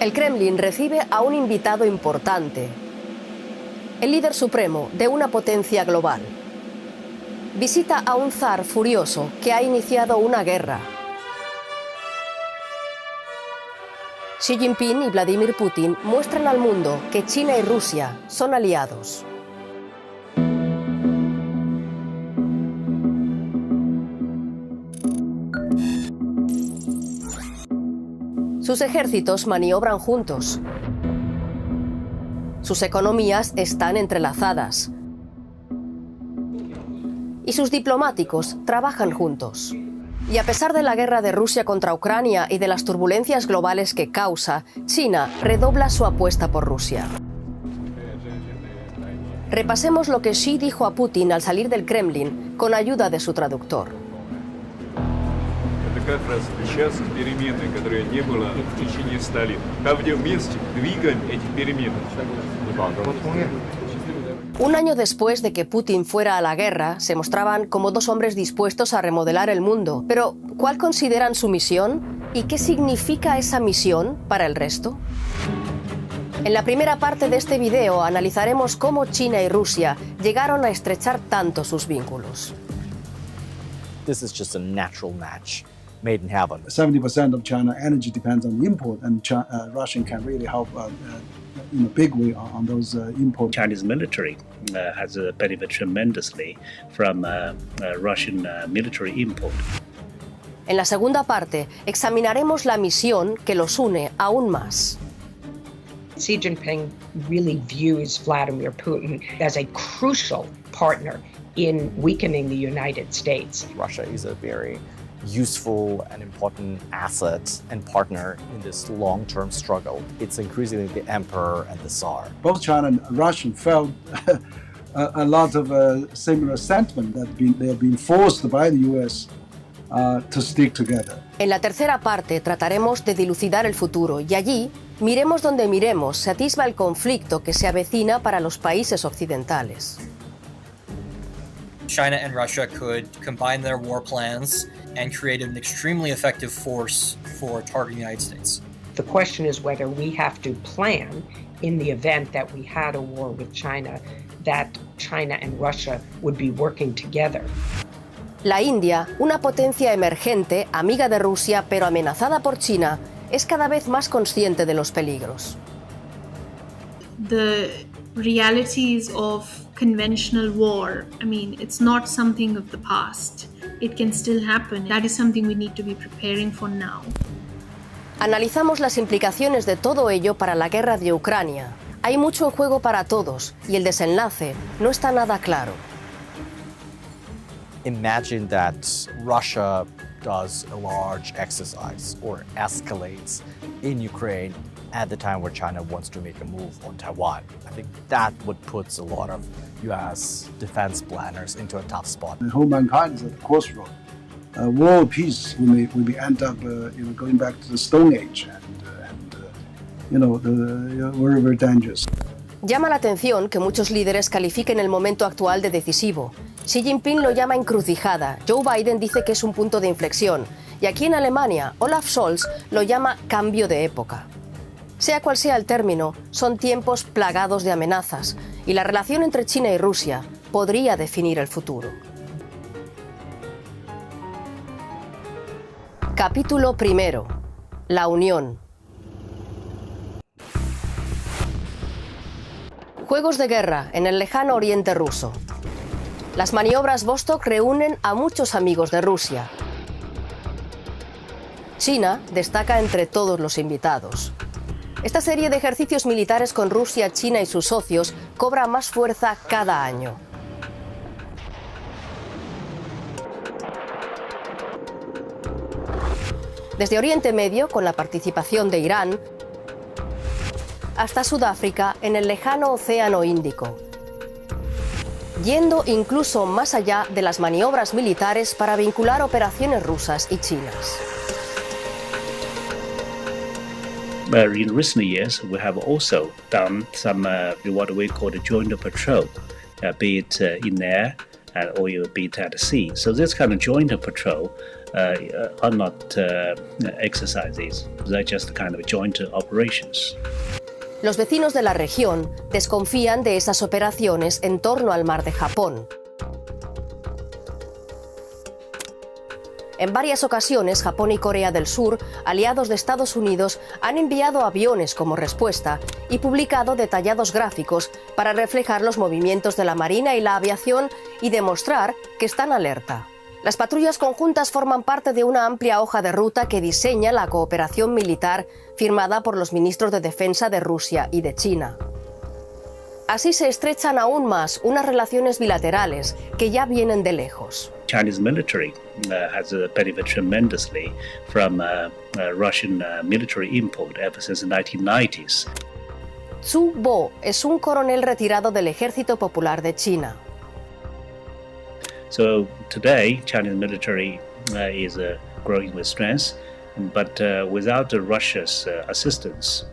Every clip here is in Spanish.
El Kremlin recibe a un invitado importante, el líder supremo de una potencia global. Visita a un zar furioso que ha iniciado una guerra. Xi Jinping y Vladimir Putin muestran al mundo que China y Rusia son aliados. Sus ejércitos maniobran juntos. Sus economías están entrelazadas. Y sus diplomáticos trabajan juntos. Y a pesar de la guerra de Rusia contra Ucrania y de las turbulencias globales que causa, China redobla su apuesta por Rusia. Repasemos lo que Xi dijo a Putin al salir del Kremlin con ayuda de su traductor. Как раз сейчас перемены, которые не было в течение 100 лет. Пойдем вместе, двигаем эти перемены. Un año después de que Putin fuera a la guerra, se mostraban como dos hombres dispuestos a remodelar el mundo. Pero, ¿cuál consideran su misión? ¿Y qué significa esa misión para el resto? En la primera parte de este video analizaremos cómo China y Rusia llegaron a estrechar tanto sus vínculos. This is just a natural match. Made in heaven. 70% of China energy depends on import, and Russia can really help in a big way on those imports. Chinese military has benefited tremendously from Russian military import. En la segunda parte examinaremos la misión que los une aún más. Xi Jinping really views Vladimir Putin as a crucial partner in weakening the United States. Russia is a very useful and important asset and partner in this long-term struggle. It's increasingly the emperor and the Tsar. Both China and Russia felt a lot of similar sentiment that they have been forced by the U.S. To stick together. En la tercera parte trataremos de dilucidar el futuro y allí, miremos donde miremos, se atisba el conflicto que se avecina para los países occidentales. China and Russia could combine their war plans and create an extremely effective force for targeting the United States. The question is whether we have to plan, in the event that we had a war with China, that China and Russia would be working together. La India, una potencia emergente, amiga de Rusia pero amenazada por China, es cada vez más consciente de los peligros. The realities of conventional war, I mean, it's not something of the past. It can still happen. That is something we need to be preparing for now. Analizamos las implicaciones de todo ello para la guerra de Ucrania. Hay mucho en juego para todos y el desenlace no está nada claro. Imagine that Russia does a large exercise or escalates in Ukraine at the time where China wants to make a move on Taiwan. I think that would put a lot of U.S. defense planners into a tough spot. The whole mankind is at the crossroad. War or peace, we may end up going back to the Stone Age and very, very dangerous. Llama la atención que muchos líderes califiquen el momento actual de decisivo. Xi Jinping lo llama encrucijada, Joe Biden dice que es un punto de inflexión, y aquí en Alemania, Olaf Scholz lo llama cambio de época. Sea cual sea el término, son tiempos plagados de amenazas, y la relación entre China y Rusia podría definir el futuro. Capítulo primero. La unión. Juegos de guerra en el lejano oriente ruso. Las maniobras Vostok reúnen a muchos amigos de Rusia. China destaca entre todos los invitados. Esta serie de ejercicios militares con Rusia, China y sus socios cobra más fuerza cada año. Desde Oriente Medio, con la participación de Irán, hasta Sudáfrica en el lejano Océano Índico, yendo incluso más allá de las maniobras militares para vincular operaciones rusas y chinas. In recent years, we have also done some what we call the joint patrol, be it in air or be it at sea. So this kind of joint patrol are not exercises. They're just kind of joint operations. Los vecinos de la región desconfían de esas operaciones en torno al mar de Japón. En varias ocasiones, Japón y Corea del Sur, aliados de Estados Unidos, han enviado aviones como respuesta y publicado detallados gráficos para reflejar los movimientos de la Marina y la aviación y demostrar que están alerta. Las patrullas conjuntas forman parte de una amplia hoja de ruta que diseña la cooperación militar firmada por los ministros de Defensa de Rusia y de China. Así se estrechan aún más unas relaciones bilaterales que ya vienen de lejos. Chinese military has benefited tremendously from Russian military import ever since the 1990s. Zhu Bo es un coronel retirado del Ejército Popular de China. So today, Chinese military is growing with strength, but without Russia's assistance,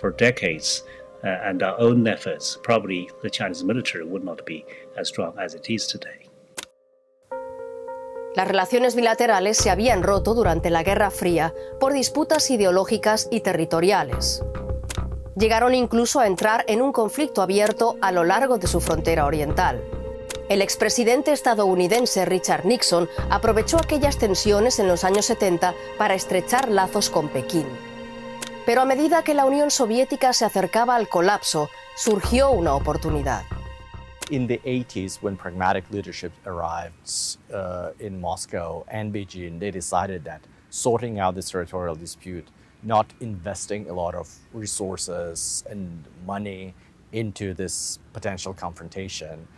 for decades, and our own efforts, probably the Chinese military would not be as strong as it is today. Las relaciones bilaterales se habían roto durante la Guerra Fría por disputas ideológicas y territoriales. Llegaron incluso a entrar en un conflicto abierto a lo largo de su frontera oriental. El expresidente estadounidense Richard Nixon aprovechó aquellas tensiones en los años 70 para estrechar lazos con Pekín. Pero a medida que la Unión Soviética se acercaba al colapso, surgió una oportunidad. In the 80s, when pragmatic leadership arrived in Moscow and Beijing, they decided that sorting out this territorial dispute, not investing a lot of resources and money into this potential confrontation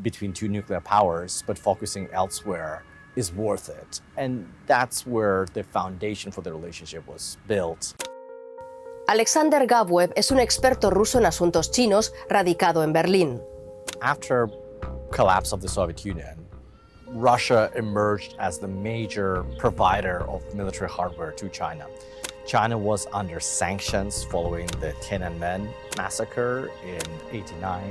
between two nuclear powers, but focusing elsewhere, is worth it. And that's where the foundation for the relationship was built. Alexander Gabuev es un experto ruso en asuntos chinos radicado en Berlín. After collapse of the Soviet Union, Russia emerged as the major provider of military hardware to China. China was under sanctions following the Tiananmen massacre in '89,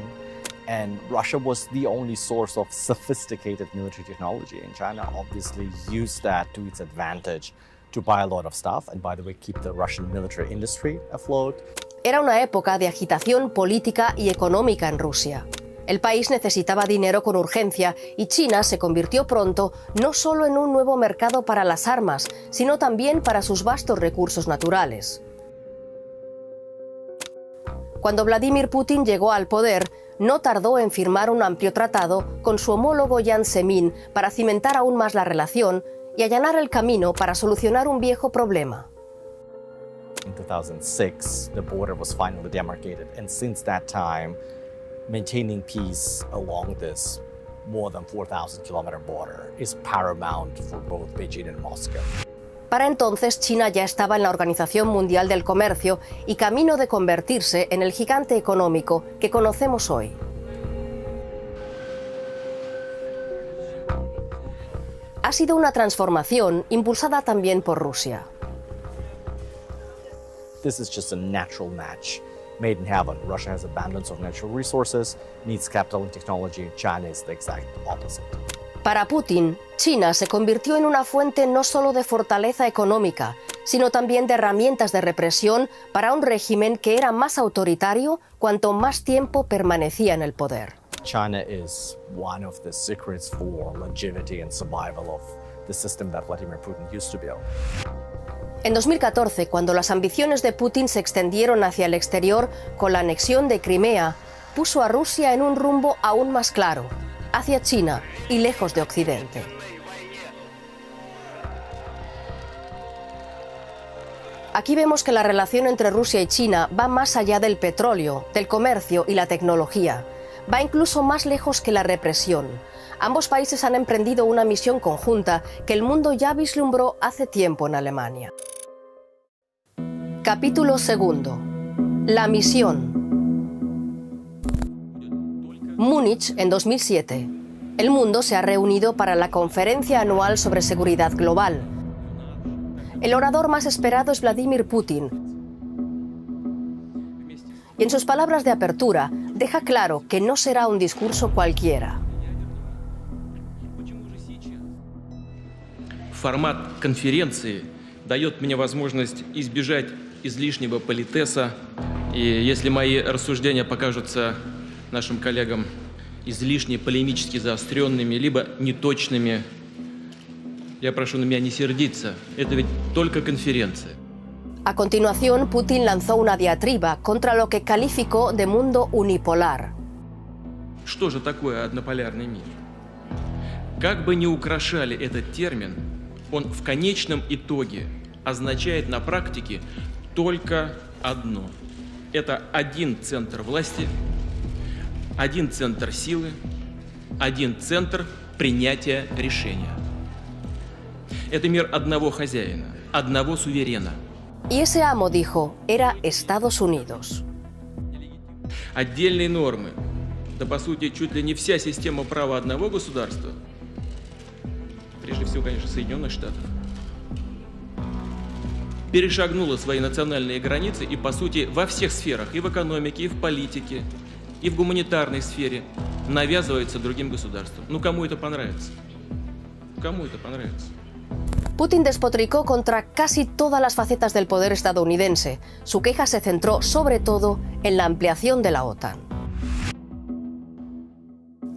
and Russia was the only source of sophisticated military technology, and China obviously used that to its advantage to buy a lot of stuff, and by the way, keep the Russian military industry afloat. Era una época de agitación política y económica en Rusia. El país necesitaba dinero con urgencia y China se convirtió pronto no solo en un nuevo mercado para las armas, sino también para sus vastos recursos naturales. Cuando Vladimir Putin llegó al poder, no tardó en firmar un amplio tratado con su homólogo Jiang Zemin para cimentar aún más la relación y allanar el camino para solucionar un viejo problema. In 2006, the border was finally demarcated, and since that time, maintaining peace along this more than 4,000-kilometer border is paramount for both Beijing and Moscow. Para entonces, China ya estaba en la Organización Mundial del Comercio y camino de convertirse en el gigante económico que conocemos hoy. Ha sido una transformación impulsada también por Rusia. This is just a natural match made in heaven. Russia has abundance of natural resources, needs capital and technology. China is the exact opposite. Para Putin, China se convirtió en una fuente no solo de fortaleza económica, sino también de herramientas de represión para un régimen que era más autoritario cuanto más tiempo permanecía en el poder. China is one of the secrets for longevity and survival of the system that Vladimir Putin used to build. En 2014, cuando las ambiciones de Putin se extendieron hacia el exterior con la anexión de Crimea, puso a Rusia en un rumbo aún más claro, hacia China y lejos de Occidente. Aquí vemos que la relación entre Rusia y China va más allá del petróleo, del comercio y la tecnología. Va incluso más lejos que la represión. Ambos países han emprendido una misión conjunta que el mundo ya vislumbró hace tiempo en Alemania. Capítulo 2. La misión. Múnich, en 2007. El mundo se ha reunido para la conferencia anual sobre seguridad global. El orador más esperado es Vladimir Putin. Y en sus palabras de apertura deja claro que no será un discurso cualquiera. формат конференции дает мне возможность избежать излишнего политеса. И если мои рассуждения покажутся нашим коллегам излишне полемически заостренными, либо неточными, я прошу на меня не сердиться. Это ведь только конференция. A continuación, Putin lanzó una diatriba contra lo que calificó de mundo unipolar. Что же такое однополярный мир? Как бы ни украшали этот термин, он в конечном итоге означает на практике только одно. Это один центр власти, один центр силы, один центр принятия решения. Это мир одного хозяина, одного суверена. Y ese amo, dijo, era Estados Unidos. Отдельные нормы, да по сути чуть ли не вся система права одного государства, прежде всего, конечно, Соединенных Штатов, перешагнула свои национальные границы и, по сути, во всех сферах, и в экономике, и в политике, и в гуманитарной сфере, навязывается другим государствам. Ну, кому это понравится? Кому это понравится? Putin despotricó contra casi todas las facetas del poder estadounidense. Su queja se centró sobre todo en la ampliación de la OTAN.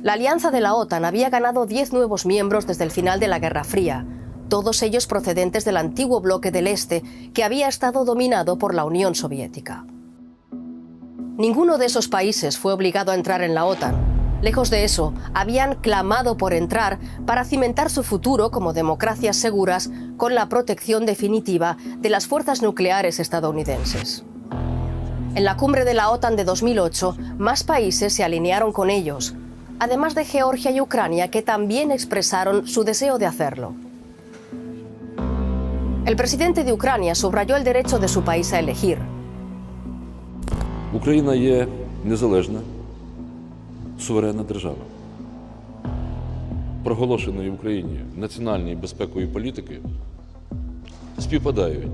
La alianza de la OTAN había ganado 10 nuevos miembros desde el final de la Guerra Fría, todos ellos procedentes del antiguo bloque del Este, que había estado dominado por la Unión Soviética. Ninguno de esos países fue obligado a entrar en la OTAN. Lejos de eso, habían clamado por entrar para cimentar su futuro como democracias seguras con la protección definitiva de las fuerzas nucleares estadounidenses. En la cumbre de la OTAN de 2008, más países se alinearon con ellos, además de Georgia y Ucrania, que también expresaron su deseo de hacerlo. El presidente de Ucrania subrayó el derecho de su país a elegir. Україна є незалежна, суверенна держава. Проголошені в Україні національні безпекові політики співпадають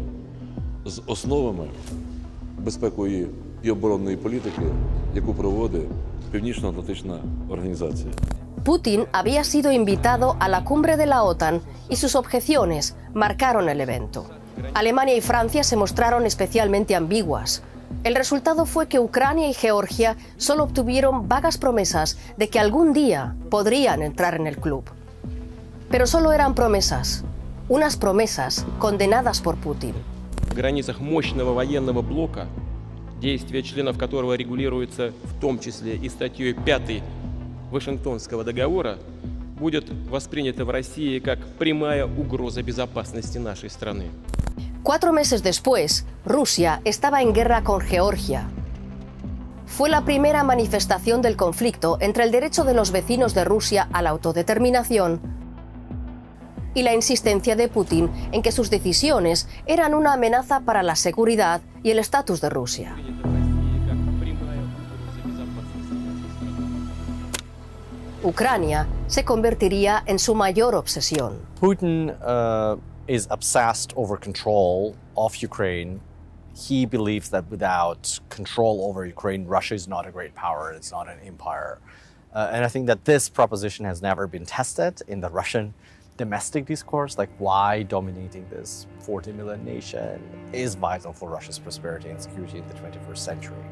з основами безпекової і оборонної політики, яку проводить Північно-Атлантична організація. Putin había sido invitado a la cumbre de la OTAN y sus objeciones marcaron el evento. Alemania y Francia se mostraron especialmente ambiguas. El resultado fue que Ucrania y Georgia solo obtuvieron vagas promesas de que algún día podrían entrar en el club. Pero solo eran promesas, unas promesas condenadas por Putin. В границах мощного военного блока, действия членов которого регулируются в том числе и статьей 5 Вашингтонского договора, будет воспринято в России как прямая угроза безопасности нашей страны. 4 meses después, Rusia estaba en guerra con Georgia. Fue la primera manifestación del conflicto entre el derecho de los vecinos de Rusia a la autodeterminación y la insistencia de Putin en que sus decisiones eran una amenaza para la seguridad y el estatus de Rusia. Ucrania se convertiría en su mayor obsesión. Putin is obsessed over control of Ukraine. He believes that without control over Ukraine, Russia is not a great power, it's not an empire. And I think that this proposition has never been tested in the Russian domestic discourse, like why dominating this 40 million nation is vital for Russia's prosperity and security in the 21st century.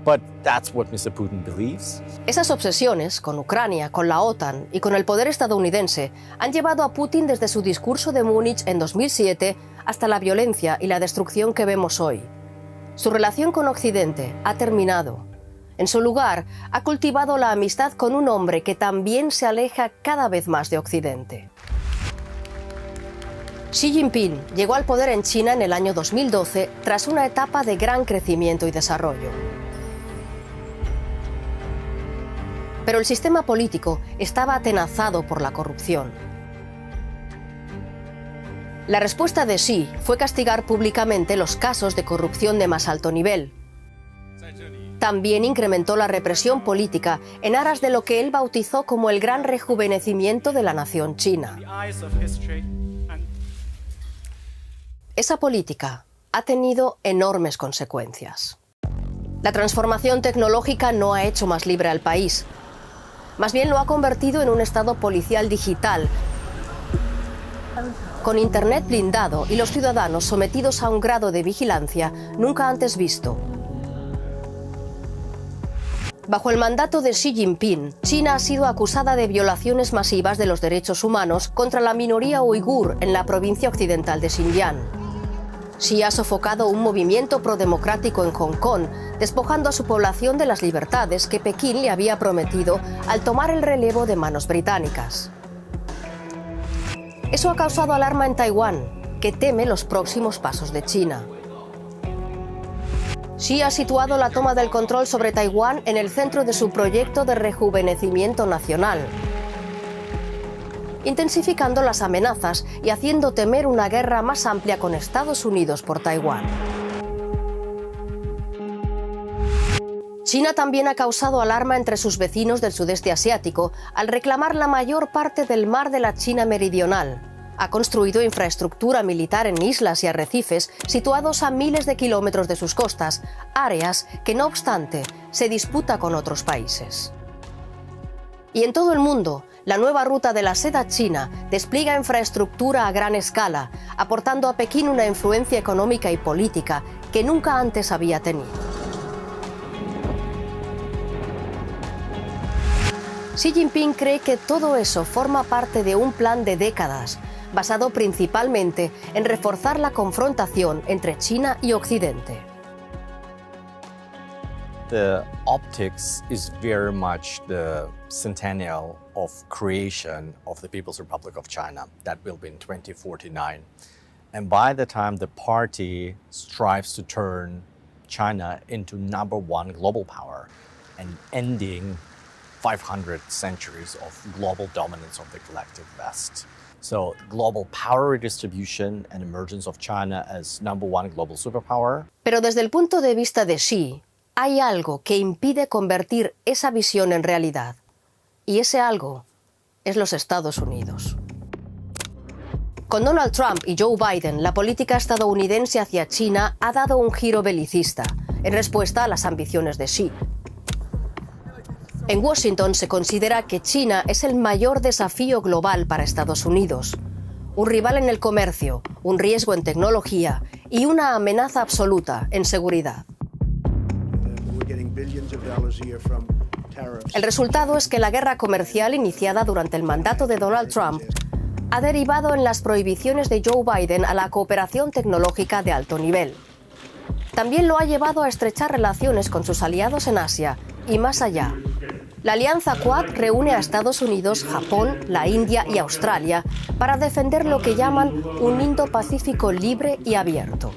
But that's what Mr. Putin believes. Esas obsesiones con Ucrania, con la OTAN y con el poder estadounidense han llevado a Putin desde su discurso de Múnich en 2007 hasta la violencia y la destrucción que vemos hoy. Su relación con Occidente ha terminado. En su lugar, ha cultivado la amistad con un hombre que también se aleja cada vez más de Occidente. Xi Jinping llegó al poder en China en el año 2012 tras una etapa de gran crecimiento y desarrollo. Pero el sistema político estaba atenazado por la corrupción. La respuesta de Xi fue castigar públicamente los casos de corrupción de más alto nivel. También incrementó la represión política en aras de lo que él bautizó como el gran rejuvenecimiento de la nación china. Esa política ha tenido enormes consecuencias. La transformación tecnológica no ha hecho más libre al país. Más bien lo ha convertido en un estado policial digital, con Internet blindado y los ciudadanos sometidos a un grado de vigilancia nunca antes visto. Bajo el mandato de Xi Jinping, China ha sido acusada de violaciones masivas de los derechos humanos contra la minoría uigur en la provincia occidental de Xinjiang. Xi ha sofocado un movimiento prodemocrático en Hong Kong, despojando a su población de las libertades que Pekín le había prometido al tomar el relevo de manos británicas. Eso ha causado alarma en Taiwán, que teme los próximos pasos de China. Xi ha situado la toma del control sobre Taiwán en el centro de su proyecto de rejuvenecimiento nacional, intensificando las amenazas y haciendo temer una guerra más amplia con Estados Unidos por Taiwán. China también ha causado alarma entre sus vecinos del sudeste asiático al reclamar la mayor parte del mar de la China meridional. Ha construido infraestructura militar en islas y arrecifes situados a miles de kilómetros de sus costas, áreas que, no obstante, se disputa con otros países. Y en todo el mundo, la nueva ruta de la seda china despliega infraestructura a gran escala, aportando a Pekín una influencia económica y política que nunca antes había tenido. Xi Jinping cree que todo eso forma parte de un plan de décadas, basado principalmente en reforzar la confrontación entre China y Occidente. The optics is very much the centennial of creation of the People's Republic of China. That will be in 2049. And by the time the party strives to turn China into #1 global power and ending 500 centuries of global dominance of the collective West. So global power redistribution and emergence of China as #1 global superpower. Pero desde el punto de vista de Xi, hay algo que impide convertir esa visión en realidad. Y ese algo es los Estados Unidos. Con Donald Trump y Joe Biden, la política estadounidense hacia China ha dado un giro belicista, en respuesta a las ambiciones de Xi. En Washington se considera que China es el mayor desafío global para Estados Unidos, un rival en el comercio, un riesgo en tecnología y una amenaza absoluta en seguridad. El resultado es que la guerra comercial iniciada durante el mandato de Donald Trump ha derivado en las prohibiciones de Joe Biden a la cooperación tecnológica de alto nivel. También lo ha llevado a estrechar relaciones con sus aliados en Asia y más allá. La alianza Quad reúne a Estados Unidos, Japón, la India y Australia para defender lo que llaman un Indo-Pacífico libre y abierto.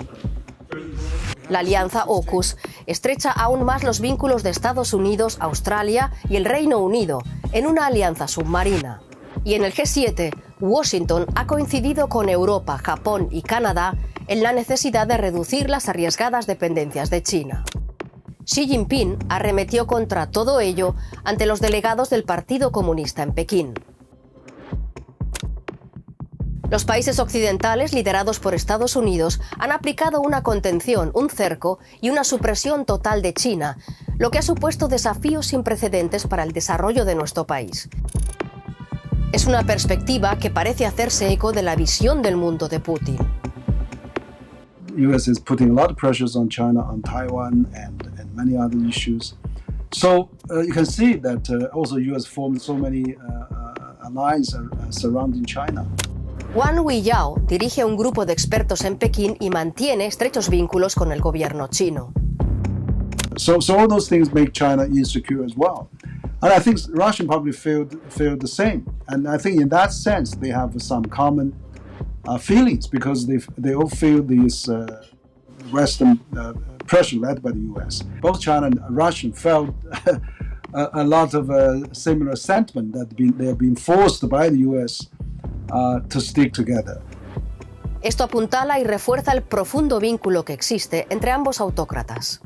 La alianza AUKUS estrecha aún más los vínculos de Estados Unidos, Australia y el Reino Unido en una alianza submarina. Y en el G7, Washington ha coincidido con Europa, Japón y Canadá en la necesidad de reducir las arriesgadas dependencias de China. Xi Jinping arremetió contra todo ello ante los delegados del Partido Comunista en Pekín. Los países occidentales, liderados por Estados Unidos, han aplicado una contención, un cerco y una supresión total de China, lo que ha supuesto desafíos sin precedentes para el desarrollo de nuestro país. Es una perspectiva que parece hacerse eco de la visión del mundo de Putin. U.S. is putting a lot of pressures on China, on Taiwan, and many other issues. So you can see that also U.S. formed so many alliances surrounding China. Wang Weiyao dirige un grupo de expertos en Pekín y mantiene estrechos vínculos con el gobierno chino. So all those things make China insecure as well. And I think Russian probably feel the same. And I think in that sense they have some common feelings because they all feel this Western pressure led by the U.S. Both China and Russia felt a lot of similar sentiment that they have been forced by the U.S. To stick together. Esto apuntala y refuerza el profundo vínculo que existe entre ambos autócratas.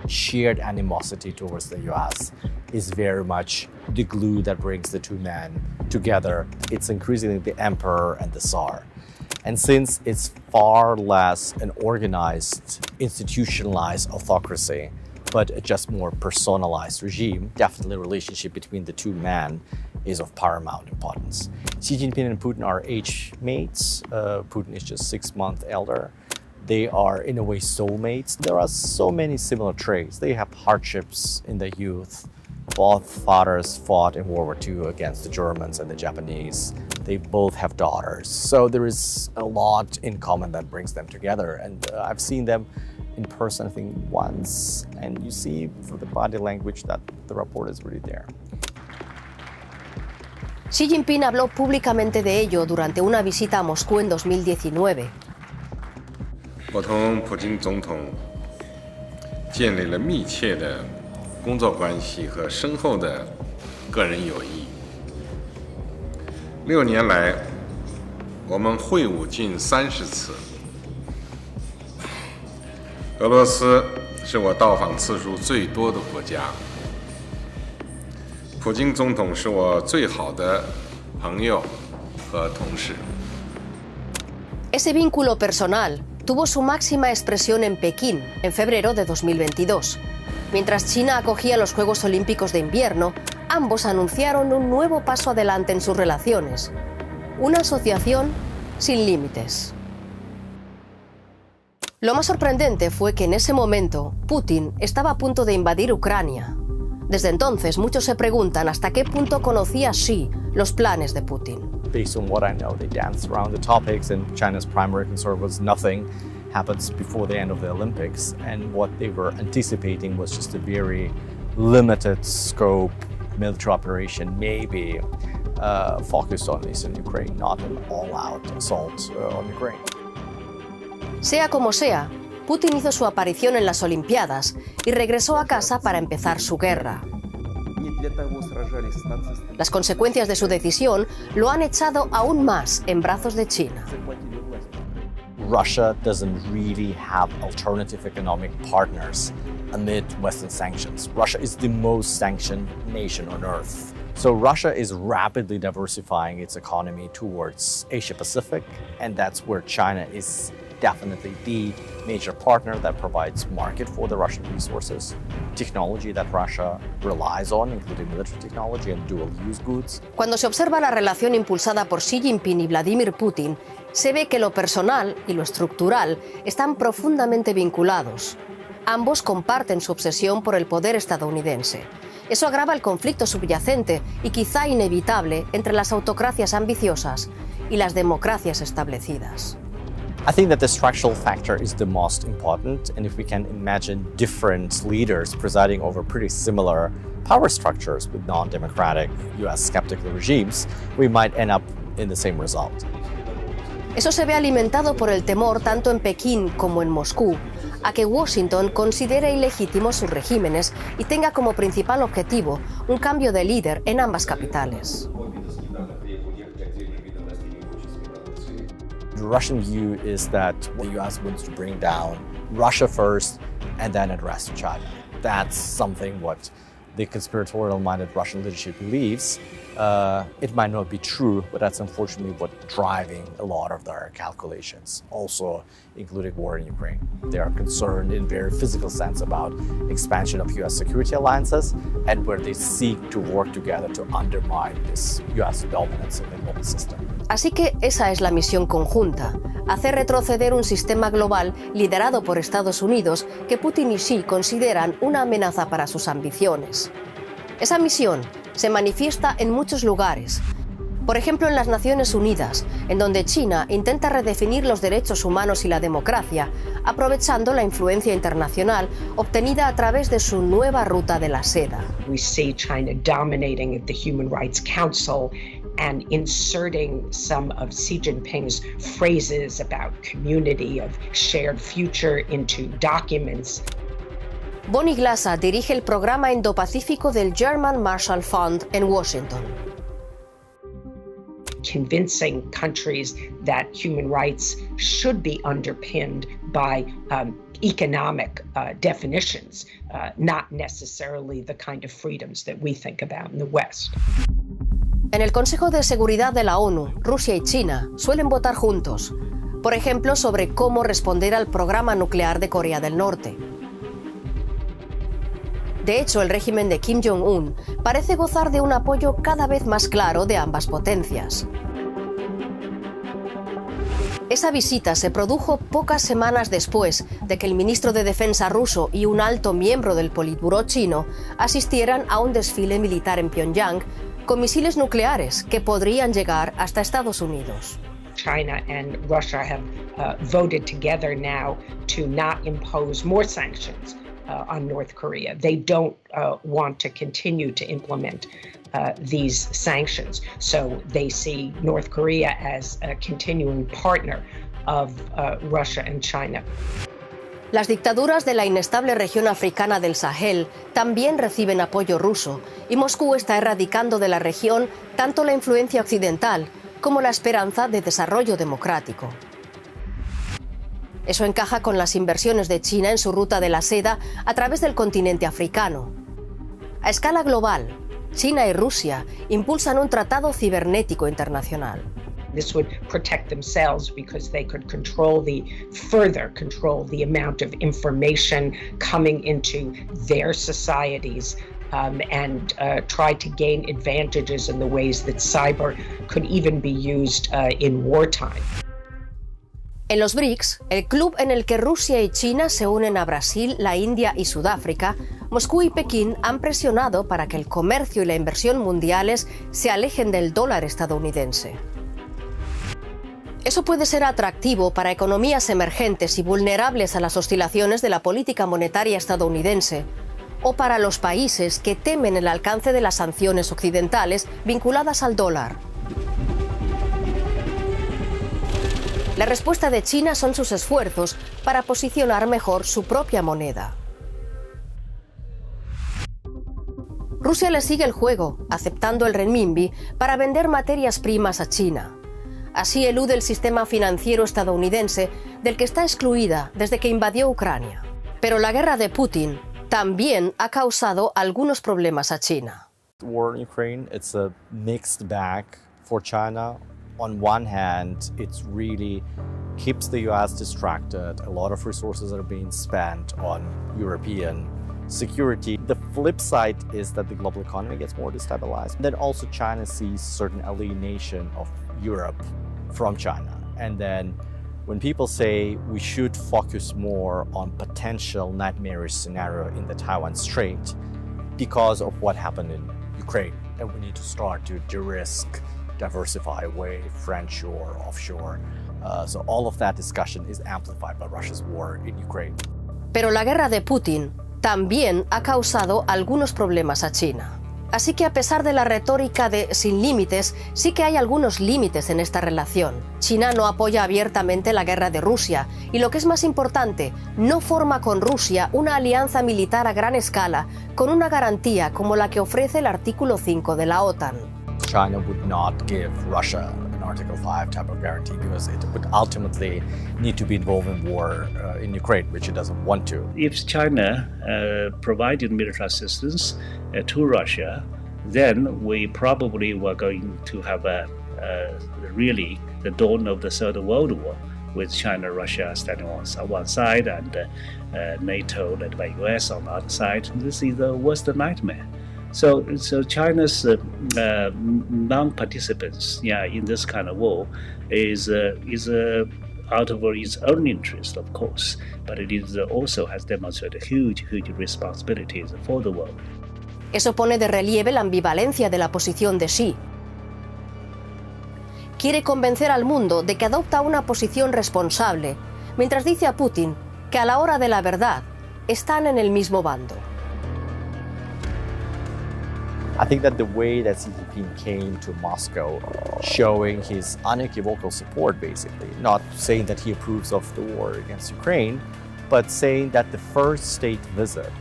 Shared animosity towards the US is very much the glue that brings the two men together. It's increasingly the emperor and the Tsar. And since it's far less an organized, institutionalized autocracy, but a just more personalized regime, definitely the relationship between the two men is of paramount importance. Xi Jinping and Putin are age mates. Putin is just 6 months elder. They are, in a way, soulmates. There are so many similar traits. They have hardships in their youth. Both fathers fought in World War II against the Germans and the Japanese. They both have daughters. So there is a lot in common that brings them together. And I've seen them in person, I think, once. And you see from the body language that the rapport is really there. Xi Jinping habló públicamente de ello durante una visita a Moscú en 2019. 我同普京总统建立了密切的工作关系和深厚的个人友谊。6年来，我们会晤近30次。俄罗斯是我到访次数最多的国家。普京总统是我最好的朋友和同事。Ese vínculo personal tuvo su máxima expresión en Pekín, en febrero de 2022. Mientras China acogía los Juegos Olímpicos de Invierno, ambos anunciaron un nuevo paso adelante en sus relaciones. Una asociación sin límites. Lo más sorprendente fue que en ese momento Putin estaba a punto de invadir Ucrania. Desde entonces, muchos se preguntan hasta qué punto conocía Xi los planes de Putin. Based on what I know, they danced around the topics, and China's primary concern was nothing happens before the end of the Olympics. And what they were anticipating was just a very limited scope military operation, maybe focused on eastern Ukraine, not an all-out assault on Ukraine. Sea como sea, Putin hizo su aparición en las Olimpiadas y regresó a casa para empezar su guerra. Las consecuencias de su decisión lo han echado aún más en brazos de China. Russia doesn't really have alternative economic partners amid Western sanctions. Russia is the most sanctioned nation on earth. So Russia is rapidly diversifying its economy towards Asia-Pacific, and that's where China is definitely the major partner that provides market for the Russian resources, technology that Russia relies on, including military technology and dual-use goods. Cuando se observa la relación impulsada por Xi Jinping y Vladimir Putin, se ve que lo personal y lo estructural están profundamente vinculados. Ambos comparten su obsesión por el poder estadounidense. Eso agrava el conflicto subyacente y quizá inevitable entre las autocracias ambiciosas y las democracias establecidas. I think that the structural factor is the most important, and if we can imagine different leaders presiding over pretty similar power structures with non-democratic US skeptical regimes, we might end up in the same result. Eso se ve alimentado por el temor tanto en Pekín como en Moscú a que Washington considere ilegítimos sus regímenes y tenga como principal objetivo un cambio de líder en ambas capitales. The Russian view is that the US wants to bring down Russia first and then address China. That's something what the conspiratorial-minded Russian leadership believes. It might not be true, but that's unfortunately what's driving a lot of their calculations, also including war in Ukraine. They are concerned in very physical sense about expansion of US security alliances and where they seek to work together to undermine this US dominance in the global system. Así que esa es la misión conjunta, hacer retroceder un sistema global liderado por Estados Unidos que Putin y Xi consideran una amenaza para sus ambiciones. Esa misión se manifiesta en muchos lugares. Por ejemplo, en las Naciones Unidas, en donde China intenta redefinir los derechos humanos y la democracia, aprovechando la influencia internacional obtenida a través de su nueva ruta de la seda. We see China dominating at the Human Rights Council and inserting some of Xi Jinping's phrases about community of shared future into documents. Bonnie Glaser dirige el programa Indo-Pacífico del German Marshall Fund en Washington. Convincing countries that human rights should be underpinned by economic definitions, not necessarily the kind of freedoms that we think about in the West. En el Consejo de Seguridad de la ONU, Rusia y China suelen votar juntos, por ejemplo, sobre cómo responder al programa nuclear de Corea del Norte. De hecho, el régimen de Kim Jong-un parece gozar de un apoyo cada vez más claro de ambas potencias. Esa visita se produjo pocas semanas después de que el ministro de Defensa ruso y un alto miembro del Politburó chino asistieran a un desfile militar en Pyongyang con misiles nucleares que podrían llegar hasta Estados Unidos. China and Russia have voted together now to not impose more sanctions on North Korea. They don't want to continue to implement these sanctions. So they see North Korea as a continuing partner of Russia and China. Las dictaduras de la inestable región africana del Sahel también reciben apoyo ruso y Moscú está erradicando de la región tanto la influencia occidental como la esperanza de desarrollo democrático. Eso encaja con las inversiones de China en su ruta de la seda a través del continente africano. A escala global, China y Rusia impulsan un tratado cibernético internacional. This would protect themselves because they could further control the amount of information coming into their societies and try to gain advantages in the ways that cyber could even be used in wartime. En los BRICS, el club en el que Rusia y China se unen a Brasil, la India y Sudáfrica, Moscú y Pekín han presionado para que el comercio y la inversión mundiales se alejen del dólar estadounidense. Eso puede ser atractivo para economías emergentes y vulnerables a las oscilaciones de la política monetaria estadounidense, o para los países que temen el alcance de las sanciones occidentales vinculadas al dólar. La respuesta de China son sus esfuerzos para posicionar mejor su propia moneda. Rusia le sigue el juego, aceptando el renminbi para vender materias primas a China. Así elude el sistema financiero estadounidense del que está excluida desde que invadió Ucrania. Pero la guerra de Putin también ha causado algunos problemas a China. The war in Ukraine, it's a mixed bag for China. On one hand, it really keeps the US distracted. A lot of resources are being spent on European security. The flip side is that the global economy gets more destabilized. Then also China sees certain alienation of Europe from China. And then when people say we should focus more on potential nightmarish scenario in the Taiwan Strait because of what happened in Ukraine, and we need to start to de-risk, diversify away friendshore, offshore. So all of that discussion is amplified by Russia's war in Ukraine. Pero la guerra de Putin también ha causado algunos problemas a China. Así que a pesar de la retórica de sin límites, sí que hay algunos límites en esta relación. China no apoya abiertamente la guerra de Rusia y, lo que es más importante, no forma con Rusia una alianza militar a gran escala con una garantía como la que ofrece el artículo 5 de la OTAN. China would not give Russia an Article 5 type of guarantee because it would ultimately need to be involved in war in Ukraine, which it doesn't want to. If China provided military assistance to Russia, then we probably were going to have really the dawn of the Third World War, with China and Russia standing on one side and NATO led by US on the other side. This is the worst nightmare. So China's non-participants, in this kind of war is out of its own interest, of course, but it is also has demonstrated huge responsibilities for the world. Eso pone de relieve la ambivalencia de la posición de Xi. Quiere convencer al mundo de que adopta una posición responsable, mientras dice a Putin que a la hora de la verdad están en el mismo bando. I think that the way that Xi Jinping came to Moscow, showing his unequivocal support, basically, not saying that he approves of the war against Ukraine, but saying that the first state visit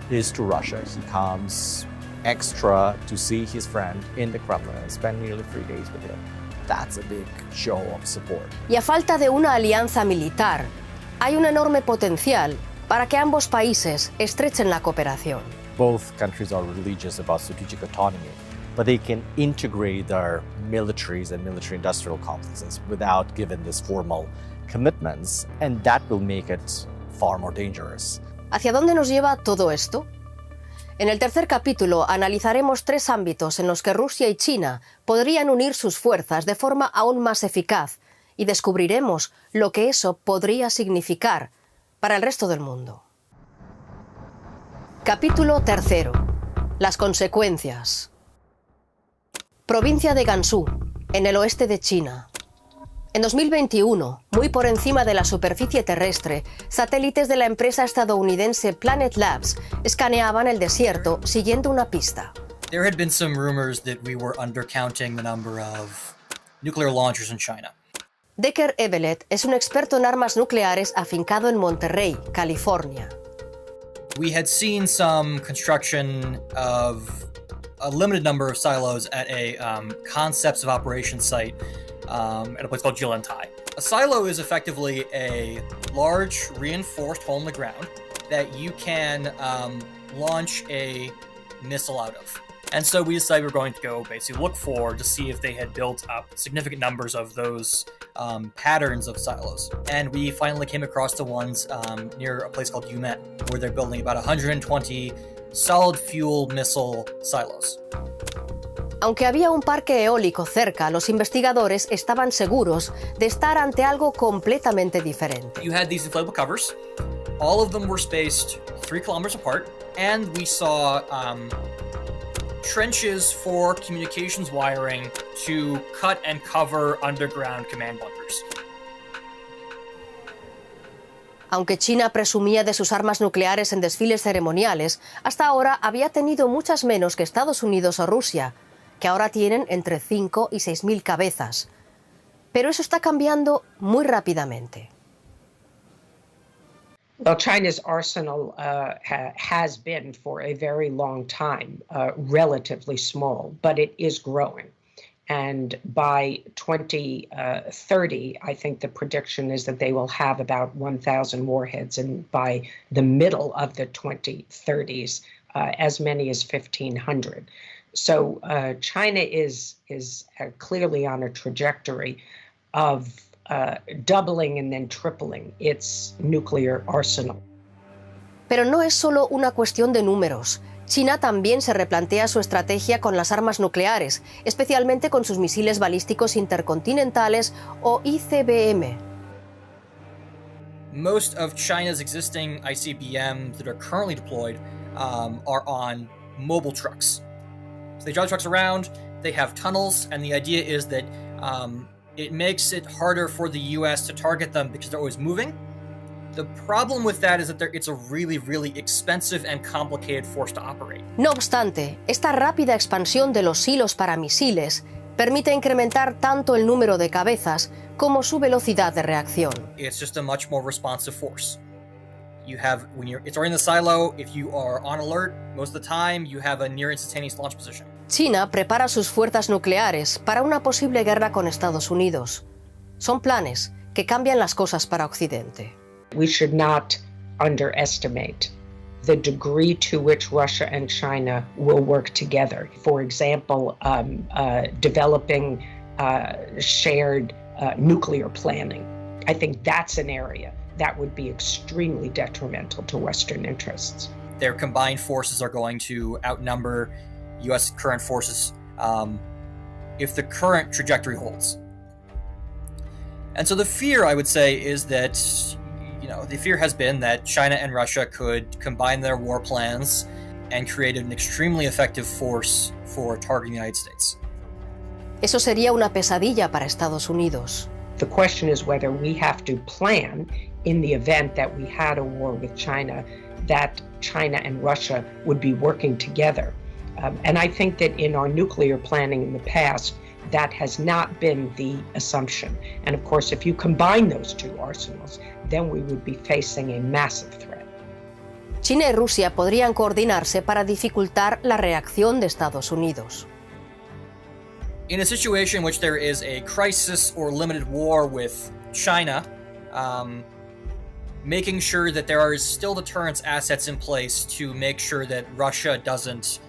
is to Russia. He comes extra to see his friend in the Kremlin and spend nearly 3 days with him. That's a big show of support. Y a falta de una alianza militar, hay un enorme potencial para que ambos países estrechen la cooperación. Both countries are religious about strategic autonomy, but they can integrate their militaries and military-industrial complexes without giving these formal commitments, and that will make it far more dangerous. ¿Hacia dónde nos lleva todo esto? En el tercer capítulo analizaremos 3 ámbitos en los que Rusia y China podrían unir sus fuerzas de forma aún más eficaz y descubriremos lo que eso podría significar para el resto del mundo. Capítulo 3. Las consecuencias. Provincia de Gansu, en el oeste de China. En 2021, muy por encima de la superficie terrestre, satélites de la empresa estadounidense Planet Labs escaneaban el desierto siguiendo una pista. There had been some rumors that we were undercounting the number of nuclear launchers in China. Decker Evelet es un experto en armas nucleares afincado en Monterrey, California. We had seen some construction of a limited number of silos at a concepts of operations site at a place called Jilantai. A silo is effectively a large reinforced hole in the ground that you can launch a missile out of. And so we decided we were going to go basically look for to see if they had built up significant numbers of those patterns of silos. And we finally came across the ones near a place called Yumen, where they're building about 120 solid fuel missile silos. Aunque había un parque eólico cerca, los investigadores estaban seguros de estar ante algo completamente diferente. You had these inflatable covers. All of them were spaced 3 kilometers apart, and we saw trenches for communications wiring to cut and cover underground command bunkers. Aunque China presumía de sus armas nucleares en desfiles ceremoniales, hasta ahora había tenido muchas menos que Estados Unidos o Rusia, que ahora tienen entre 5 y 6.000 cabezas. Pero eso está cambiando muy rápidamente. Well, China's arsenal has been for a very long time relatively small, but it is growing. And by 2030, I think the prediction is that they will have about 1,000 warheads, and by the middle of the 2030s, as many as 1,500. So China is clearly on a trajectory of doubling and then tripling its nuclear arsenal. Pero no es solo una cuestión de números. China también se replantea su estrategia con las armas nucleares, especialmente con sus misiles balísticos intercontinentales o ICBM. Most of China's existing ICBMs that are currently deployed are on mobile trucks. So they drive the trucks around, they have tunnels, and the idea is that it makes it harder for the US to target them because they're always moving. The problem with that is that it's a really, really expensive and complicated force to operate. No obstante, esta rápida expansión de los silos para misiles permite incrementar tanto el número de cabezas como su velocidad de reacción. It's just a much more responsive force. You have, it's already in the silo, if you are on alert, most of the time you have a near instantaneous launch position. China prepara sus fuerzas nucleares para una posible guerra con Estados Unidos. Son planes que cambian las cosas para Occidente. We should not underestimate the degree to which Russia and China will work together. For example, developing shared nuclear planning. I think that's an area that would be extremely detrimental to Western interests. Their combined forces are going to outnumber U.S. current forces if the current trajectory holds. And so the fear, I would say, is that, the fear has been that China and Russia could combine their war plans and create an extremely effective force for targeting the United States. Eso sería una pesadilla para Estados Unidos. The question is whether we have to plan in the event that we had a war with China, that China and Russia would be working together. And I think that in our nuclear planning in the past, that has not been the assumption. And of course, if you combine those two arsenals, then we would be facing a massive threat. China y Rusia podrían coordinarse para dificultar la reacción de Estados Unidos. In a situation in which there is a crisis or limited war with China, making sure that there are still deterrence assets in place to make sure that Russia doesn't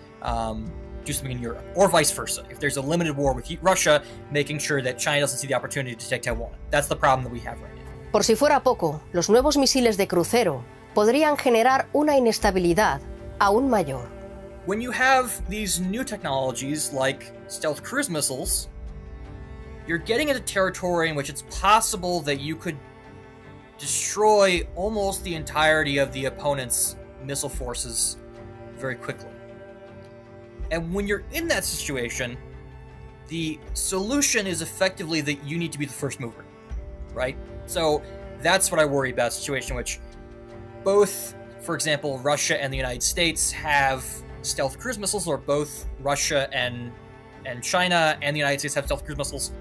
do something in Europe, or vice versa. If there's a limited war with Russia, making sure that China doesn't see the opportunity to take Taiwan. That's the problem that we have right now. Por si fuera poco, los nuevos misiles de crucero podrían generar una inestabilidad aún mayor. when you have these new technologies like stealth cruise missiles, you're getting into territory in which it's possible that you could destroy almost the entirety of the opponent's missile forces very quickly. And when you're in that situation, the solution is effectively that you need to be the first mover, right? So that's what I worry about, a situation in which both, for example, Russia and the United States have stealth cruise missiles, or both Russia and China and the United States have stealth cruise missiles.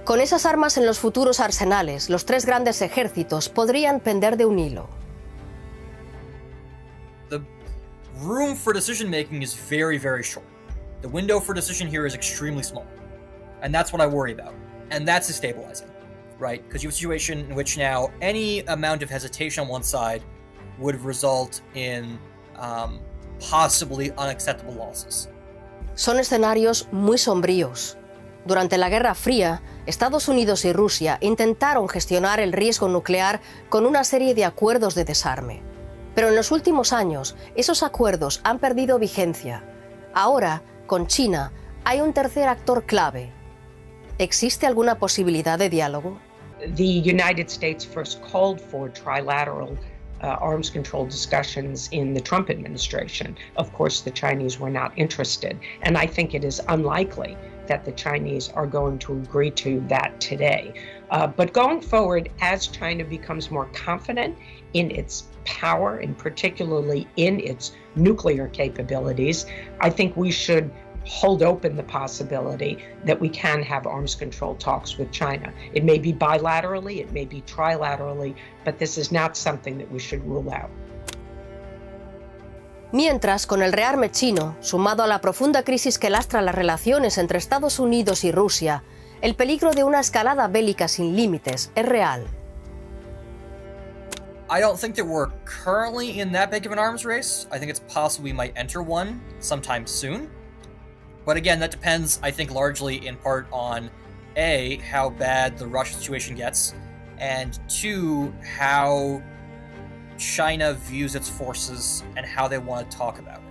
Con esas armas en los futuros arsenales, los tres grandes ejércitos podrían pender de un hilo. The room for decision making is very, very short. The window for decision here is extremely small. And that's what I worry about. And that's destabilizing, right? Because you have a situation in which now any amount of hesitation on one side would result in possibly unacceptable losses. Son escenarios muy sombríos. Durante la Guerra Fría, Estados Unidos y Rusia intentaron gestionar el riesgo nuclear con una serie de acuerdos de desarme. Pero en los últimos años, esos acuerdos han perdido vigencia. Ahora, con China, hay un tercer actor clave. ¿Existe alguna posibilidad de diálogo? The United States first called for trilateral arms control discussions in the Trump administration. Of course, the Chinese were not interested, and I think it is unlikely that the Chinese are going to agree to that today. But going forward, as China becomes more confident in its power, and particularly in its nuclear capabilities, I think we should hold open the possibility that we can have arms control talks with China. It may be bilaterally, it may be trilaterally, but this is not something that we should rule out. Mientras, con el rearme chino, sumado a la profunda crisis que lastra las relaciones entre Estados Unidos y Rusia, el peligro de una escalada bélica sin límites es real. I don't think that we're currently in that big of an arms race. I think it's possible we might enter one sometime soon. But again, that depends, I think, largely in part on A, how bad the Russia situation gets, and 2, how China views its forces and how they want to talk about it.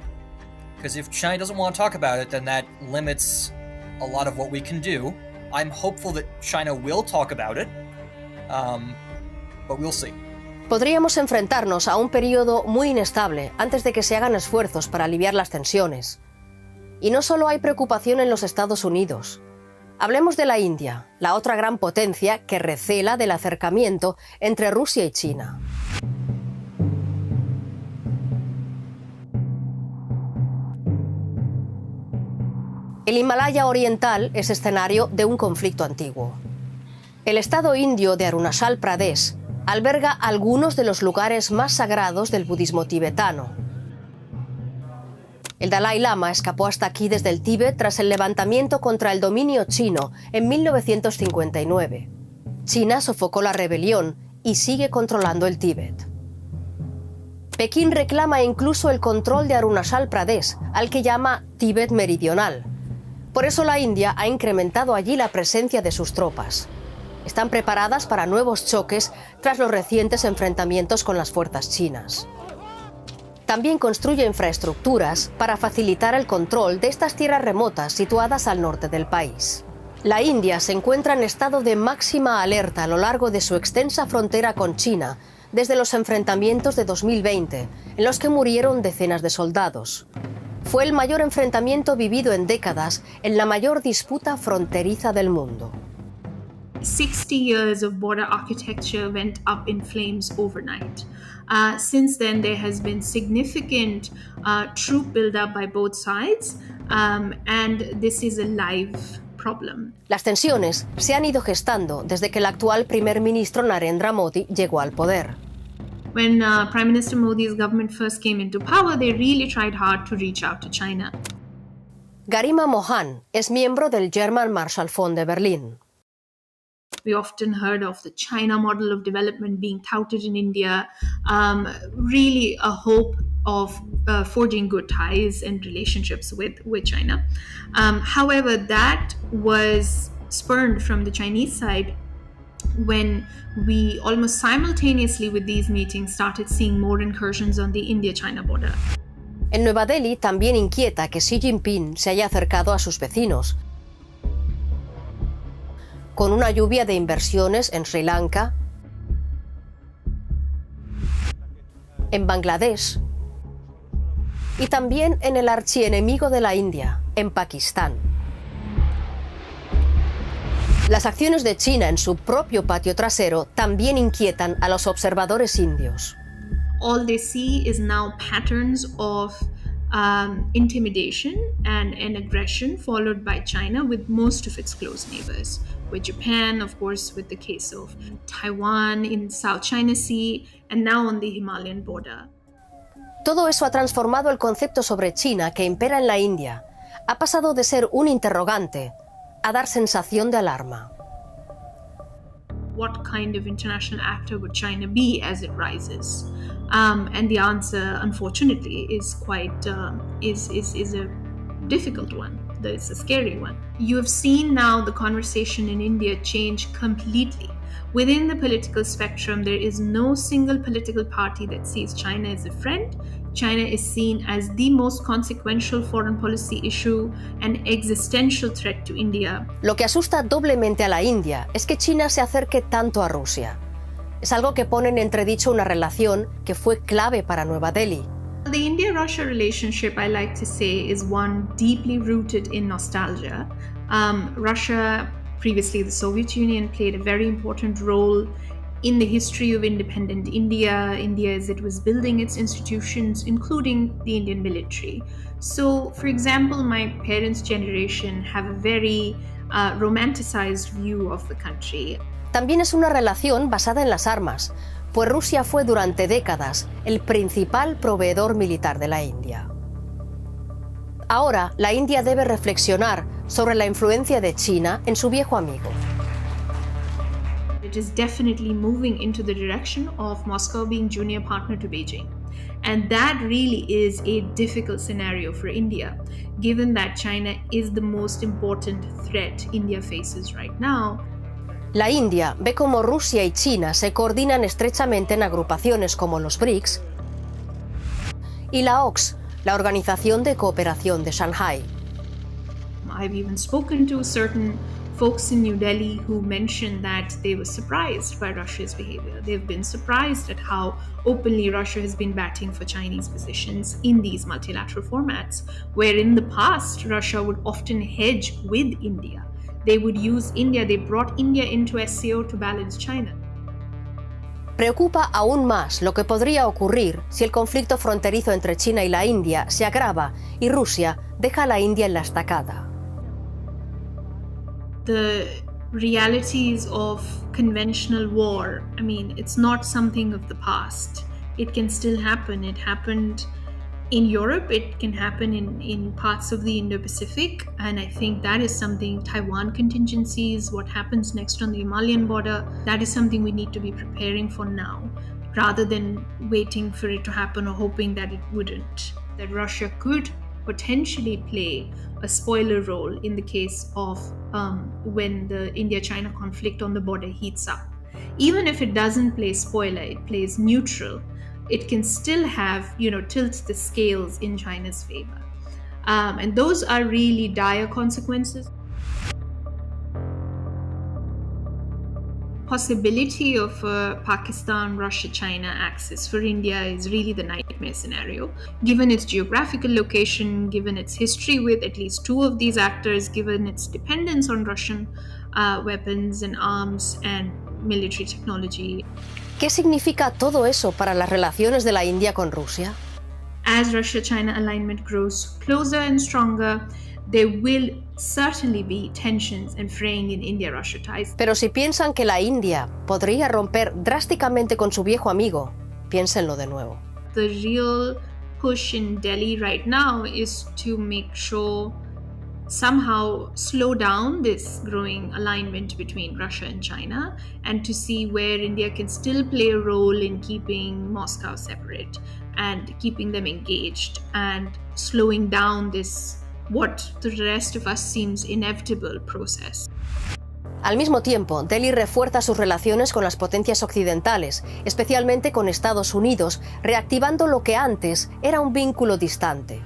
Because if China doesn't want to talk about it, then that limits a lot of what we can do. I'm hopeful that China will talk about it, but we'll see. Podríamos enfrentarnos a un periodo muy inestable antes de que se hagan esfuerzos para aliviar las tensiones. Y no solo hay preocupación en los Estados Unidos. Hablemos de la India, la otra gran potencia que recela del acercamiento entre Rusia y China. El Himalaya oriental es escenario de un conflicto antiguo. El estado indio de Arunachal Pradesh alberga algunos de los lugares más sagrados del budismo tibetano. El Dalai Lama escapó hasta aquí desde el Tíbet tras el levantamiento contra el dominio chino en 1959. China sofocó la rebelión y sigue controlando el Tíbet. Pekín reclama incluso el control de Arunachal Pradesh, al que llama Tíbet meridional. Por eso la India ha incrementado allí la presencia de sus tropas. Están preparadas para nuevos choques tras los recientes enfrentamientos con las fuerzas chinas. También construye infraestructuras para facilitar el control de estas tierras remotas situadas al norte del país. La India se encuentra en estado de máxima alerta a lo largo de su extensa frontera con China desde los enfrentamientos de 2020, en los que murieron decenas de soldados. Fue el mayor enfrentamiento vivido en décadas en la mayor disputa fronteriza del mundo. 60 years of border architecture went up in flames overnight. Since then, there has been significant troop buildup by both sides, and this is a live problem. Las tensiones se han ido gestando desde que el actual primer ministro Narendra Modi llegó al poder. When Prime Minister Modi's government first came into power, they really tried hard to reach out to China. Garima Mohan es miembro del German Marshall Fund de Berlín. We often heard of the China model of development being touted in India, really a hope of forging good ties and relationships with China. However, that was spurned from the Chinese side when we almost simultaneously with these meetings started seeing more incursions on the India-China border. En Nueva Delhi también inquieta que Xi Jinping se haya acercado a sus vecinos, con una lluvia de inversiones en Sri Lanka, en Bangladesh y también en el archienemigo de la India, en Pakistán. Las acciones de China en su propio patio trasero también inquietan a los observadores indios. All they see is now patterns of intimidation and aggression followed by China with most of its close neighbors, with Japan, of course, with the case of Taiwan in South China Sea, and now on the Himalayan border. Todo eso ha transformado el concepto sobre China que impera en la India. Ha pasado de ser un interrogante a dar sensación de alarma. What kind of international actor would China be as it rises? And the answer, unfortunately, is quite is a difficult one. It's a scary one. You have seen now the conversation in India change completely. Within the political spectrum, there is no single political party that sees China as a friend. China is seen as the most consequential foreign policy issue and existential threat to India. Lo que asusta doblemente a la India es que China se acerque tanto a Rusia. Es algo que pone en entredicho una relación que fue clave para Nueva Delhi. The India-Russia relationship, I like to say, is one deeply rooted in nostalgia. Russia, previously the Soviet Union, played a very important role in the history of independent India as it was building its institutions, including the Indian military. So, for example, my parents' generation have a very romanticized view of the country. También es una relación basada en las armas, pues Rusia fue durante décadas el principal proveedor militar de la India. Ahora, la India debe reflexionar sobre la influencia de China en su viejo amigo. It is definitely moving into the direction of Moscow being junior partner to Beijing. And that really is a difficult scenario for India, given that China is the most important threat India faces right now. La India ve cómo Rusia y China se coordinan estrechamente en agrupaciones como los BRICS y la OCS, la Organización de Cooperación de Shanghai. I've even spoken to certain folks in New Delhi who mentioned that they were surprised by Russia's behavior. They've been surprised at how openly Russia has been batting for Chinese positions in these multilateral formats, where in the past Russia would often hedge with India. They would use India, they brought India into SCO to balance China. Preocupa aún más lo que podría ocurrir si el conflicto fronterizo entre China y la India se agrava y Rusia deja a la India en la estacada. The realities of conventional war, I mean, it's not something of the past. It can still happen. It happened in Europe, it can happen in parts of the Indo-Pacific, and I think that is something, Taiwan contingencies, what happens next on the Himalayan border, that is something we need to be preparing for now, rather than waiting for it to happen or hoping that it wouldn't. That Russia could potentially play a spoiler role in the case of when the India-China conflict on the border heats up. Even if it doesn't play spoiler, it plays neutral, it can still have, tilt the scales in China's favor. And those are really dire consequences. Possibility of a Pakistan-Russia-China axis for India is really the nightmare scenario. Given its geographical location, given its history with at least two of these actors, given its dependence on Russian weapons and arms and military technology. ¿Qué significa todo eso para las relaciones de la India con Rusia? As Russia-China alignment grows closer and stronger, there will certainly be tensions and fraying in India-Russia ties. Pero si piensan que la India podría romper drásticamente con su viejo amigo, piénsenlo de nuevo. The real push in Delhi right now is to make sure somehow slow down this growing alignment between Russia and China, and to see where India can still play a role in keeping Moscow separate and keeping them engaged and slowing down this, what to the rest of us seems inevitable process. Al mismo tiempo, Delhi refuerza sus relaciones con las potencias occidentales, especialmente con Estados Unidos, reactivando lo que antes era un vínculo distante.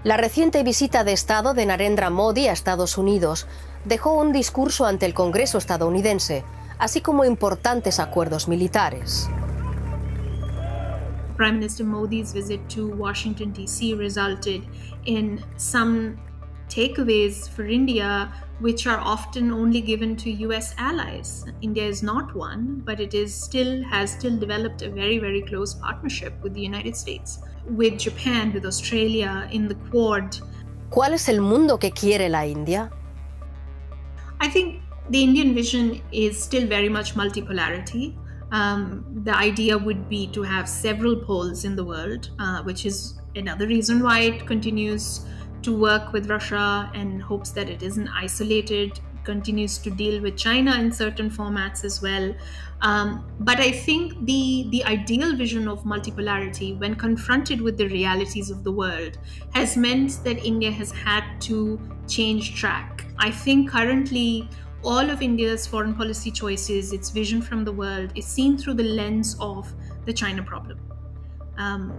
La reciente visita de Estado de Narendra Modi a Estados Unidos dejó un discurso ante el Congreso estadounidense, así como importantes acuerdos militares. Prime Minister Modi's visit to Washington, D.C. resulted in some takeaways for India, which are often only given to US allies. India is not one, but it has still developed a very, very close partnership with the United States, with Japan, with Australia, in the Quad. ¿Cuál es el mundo que quiere la India? I think the Indian vision is still very much multipolarity. The idea would be to have several poles in the world, which is another reason why it continues to work with Russia and hopes that it isn't isolated, continues to deal with China in certain formats as well. But I think the ideal vision of multipolarity, when confronted with the realities of the world, has meant that India has had to change track. I think currently all of India's foreign policy choices, its vision from the world, is seen through the lens of the China problem.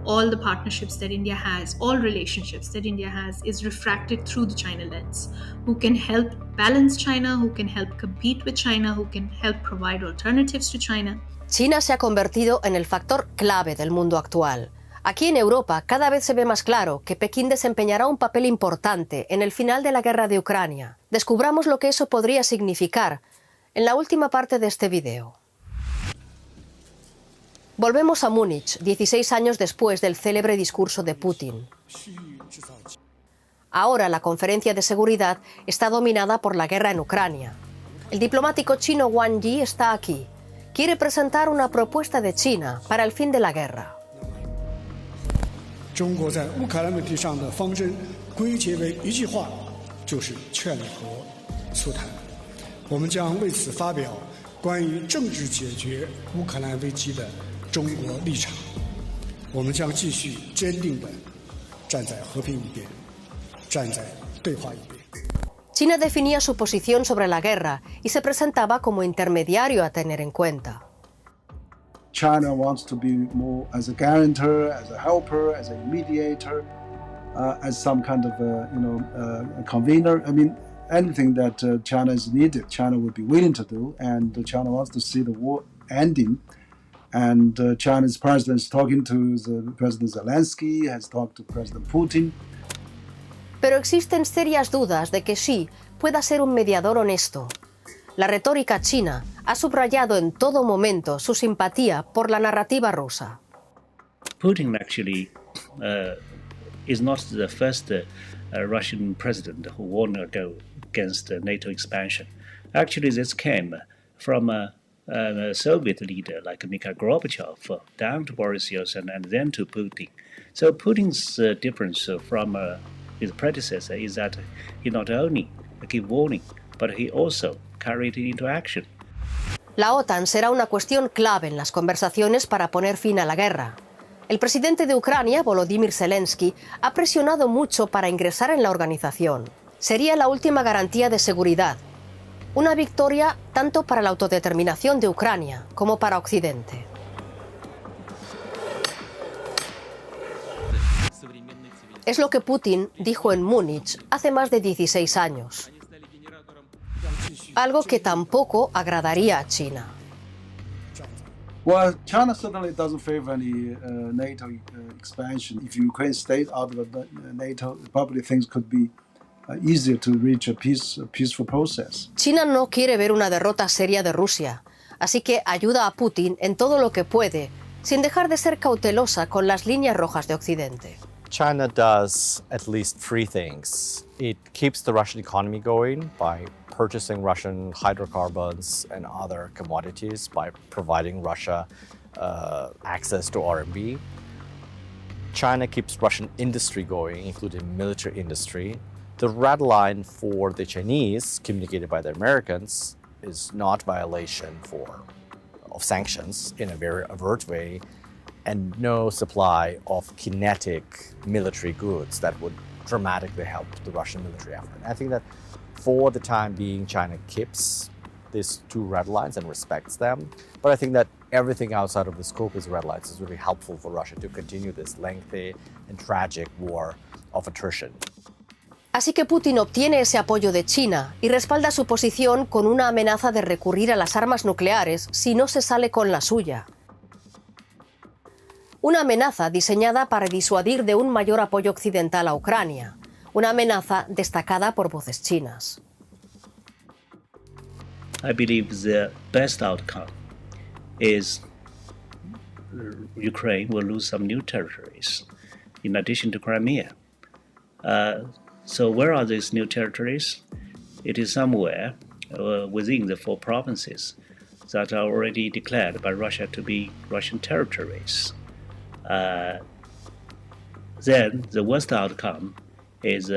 All the partnerships that India has, all relationships that India has, is refracted through the China lens. Who can help balance China, who can help compete with China, who can help provide alternatives to China. China se ha convertido en el factor clave del mundo actual. Aquí en Europa cada vez se ve más claro que Pekín desempeñará un papel importante en el final de la guerra de Ucrania. Descubramos lo que eso podría significar en la última parte de este video. Volvemos a Múnich, 16 años después del célebre discurso de Putin. Ahora la conferencia de seguridad está dominada por la guerra en Ucrania. El diplomático chino Wang Yi está aquí. Quiere presentar una propuesta de China para el fin de la guerra. 中国在乌克兰问题上的方针归结为一句话，就是劝和促谈。我们将为此发表关于政治解决乌克兰危机的中国立场。我们将继续坚定地站在和平一边，站在对话一边。 China definía su posición sobre la guerra y se presentaba como intermediario a tener en cuenta. China wants to be more as a guarantor, as a helper, as a mediator, as some kind of a convener. I mean, anything that China is needed, China would be willing to do, and China wants to see the war ending. And China's president is talking to President Zelensky, has talked to President Putin. Pero existen serias dudas de que Xi pueda ser un mediador honesto. La retórica china ha subrayado en todo momento su simpatía por la narrativa rusa. Putin actually is not the first Russian president who won to go against NATO expansion. Actually, this came from a Soviet leader like Mikhail Gorbachev down to Boris Yeltsin and then to Putin. So Putin's difference from his predecessor is that he not only gave warning, but he also carried it into action. La OTAN será una cuestión clave en las conversaciones para poner fin a la guerra. El presidente de Ucrania, Volodymyr Zelensky, ha presionado mucho para ingresar en la organización. Sería la última garantía de seguridad. Una victoria tanto para la autodeterminación de Ucrania como para Occidente. Es lo que Putin dijo en Múnich hace más de 16 años. Algo que tampoco agradaría a China. Well, China certainly doesn't favor any NATO expansion. If Ukraine stayed out of NATO, probably things could be easier to reach a peaceful process. China no quiere ver una derrota seria de Rusia, así que ayuda a Putin en todo lo que puede, sin dejar de ser cautelosa con las líneas rojas de Occidente. China does at least three things. It keeps the Russian economy going by purchasing Russian hydrocarbons and other commodities, by providing Russia access to RMB. China keeps Russian industry going, including military industry. The red line for the Chinese, communicated by the Americans, is not violation of sanctions in a very overt way, and no supply of kinetic military goods that would dramatically help the Russian military effort. I think that for the time being, China keeps these two red lines and respects them. But I think that everything outside of the scope of red lines is really helpful for Russia to continue this lengthy and tragic war of attrition. Así que Putin obtiene ese apoyo de China y respalda su posición con una amenaza de recurrir a las armas nucleares si no se sale con la suya. Una amenaza diseñada para disuadir de un mayor apoyo occidental a Ucrania. Una amenaza destacada por voces chinas. I believe the best outcome is Ukraine will lose some new territories in addition to Crimea. So where are these new territories? It is somewhere within the 4 provinces that are already declared by Russia to be Russian territories. Then the worst outcome is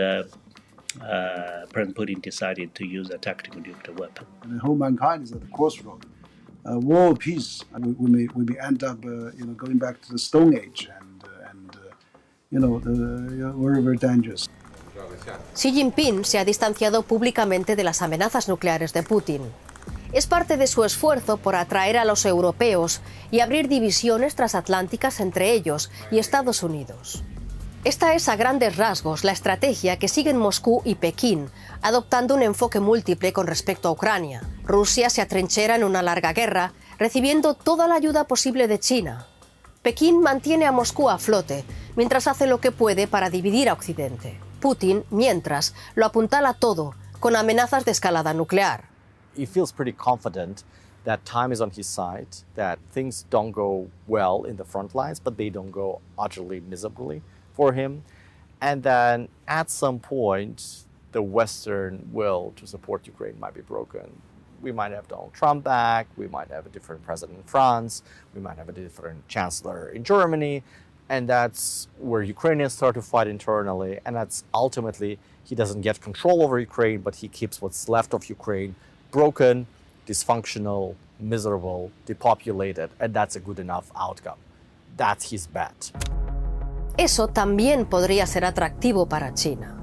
President Putin decided to use a tactical nuclear weapon. The whole mankind is at the crossroad. War or peace, we may end up, going back to the Stone Age, very, very dangerous. Xi Jinping se ha distanciado públicamente de las amenazas nucleares de Putin. Es parte de su esfuerzo por atraer a los europeos y abrir divisiones transatlánticas entre ellos y Estados Unidos. Esta es a grandes rasgos la estrategia que siguen Moscú y Pekín, adoptando un enfoque múltiple con respecto a Ucrania. Rusia se atrinchera en una larga guerra, recibiendo toda la ayuda posible de China. Pekín mantiene a Moscú a flote, mientras hace lo que puede para dividir a Occidente. Putin, mientras, lo apuntala todo, con amenazas de escalada nuclear. He feels pretty confident that time is on his side, that things don't go well in the front lines, but they don't go utterly miserably for him. And then at some point, the Western will to support Ukraine might be broken. We might have Donald Trump back, we might have a different president in France, we might have a different chancellor in Germany, and that's where Ukrainians start to fight internally, and that's ultimately, he doesn't get control over Ukraine, but he keeps what's left of Ukraine broken, dysfunctional, miserable, depopulated, and that's a good enough outcome. That's his bet. Eso también podría ser atractivo para China.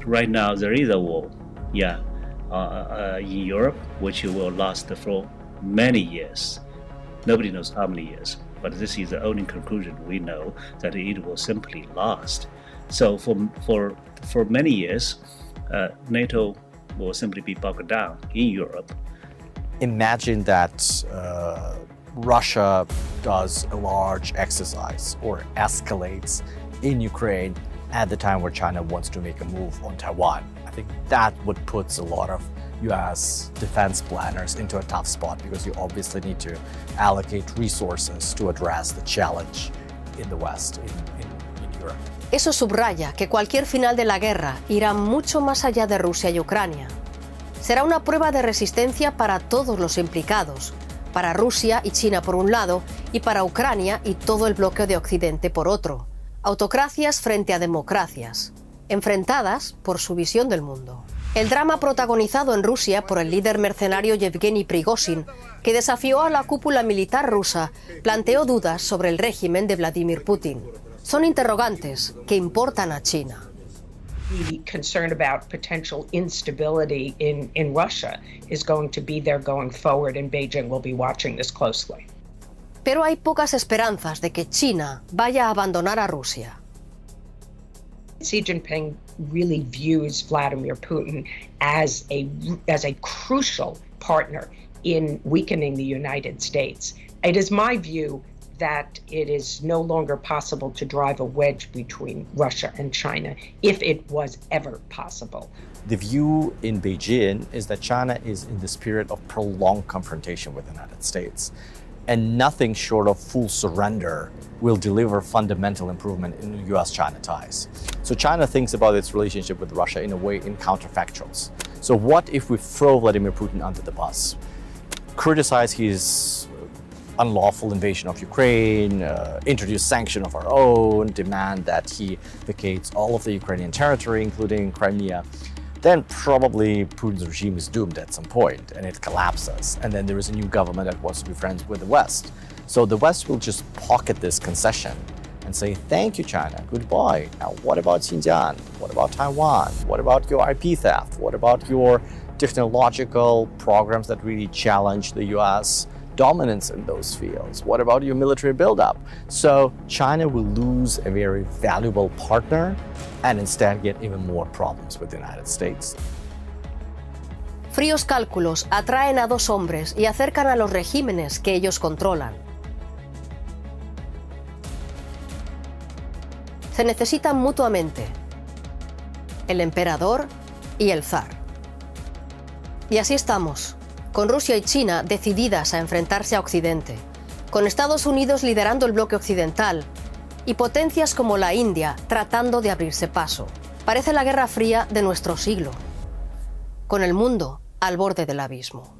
Right now, there is a war, in Europe, which will last for many years. Nobody knows how many years, but this is the only conclusion we know, that it will simply last. So for many years, NATO will simply be bogged down in Europe. Imagine that Russia does a large exercise or escalates in Ukraine at the time where China wants to make a move on Taiwan. I think that would put a lot of US defense planners into a tough spot, because you obviously need to allocate resources to address the challenge in the West, in Europe. Eso subraya que cualquier final de la guerra irá mucho más allá de Rusia y Ucrania. Será una prueba de resistencia para todos los implicados, para Rusia y China por un lado, y para Ucrania y todo el bloque de Occidente por otro. Autocracias frente a democracias, enfrentadas por su visión del mundo. El drama protagonizado en Rusia por el líder mercenario Yevgeny Prigozhin, que desafió a la cúpula militar rusa, planteó dudas sobre el régimen de Vladimir Putin. Son interrogantes que importan a China. The concern about potential instability in Russia is going to be there going forward, and Beijing will be watching this closely. Pero hay pocas esperanzas de que China vaya a abandonar a Rusia. Xi Jinping really views Vladimir Putin as a crucial partner in weakening the United States. It is my view that it is no longer possible to drive a wedge between Russia and China, if it was ever possible. The view in Beijing is that China is in the spirit of prolonged confrontation with the United States, and nothing short of full surrender will deliver fundamental improvement in US-China ties. So China thinks about its relationship with Russia in a way in counterfactuals. So what if we throw Vladimir Putin under the bus, criticize his unlawful invasion of Ukraine, introduce sanctions of our own, demand that he vacates all of the Ukrainian territory, including Crimea, then probably Putin's regime is doomed at some point and it collapses. And then there is a new government that wants to be friends with the West. So the West will just pocket this concession and say, thank you, China, goodbye. Now, what about Xinjiang? What about Taiwan? What about your IP theft? What about your technological programs that really challenge the US dominance in those fields? What about your military buildup? So China will lose a very valuable partner and instead get even more problems with the United States. Fríos cálculos atraen a dos hombres y acercan a los regímenes que ellos controlan. Se necesitan mutuamente, el emperador y el zar. Y así estamos, con Rusia y China decididas a enfrentarse a Occidente, con Estados Unidos liderando el bloque occidental y potencias como la India tratando de abrirse paso. Parece la Guerra Fría de nuestro siglo, con el mundo al borde del abismo.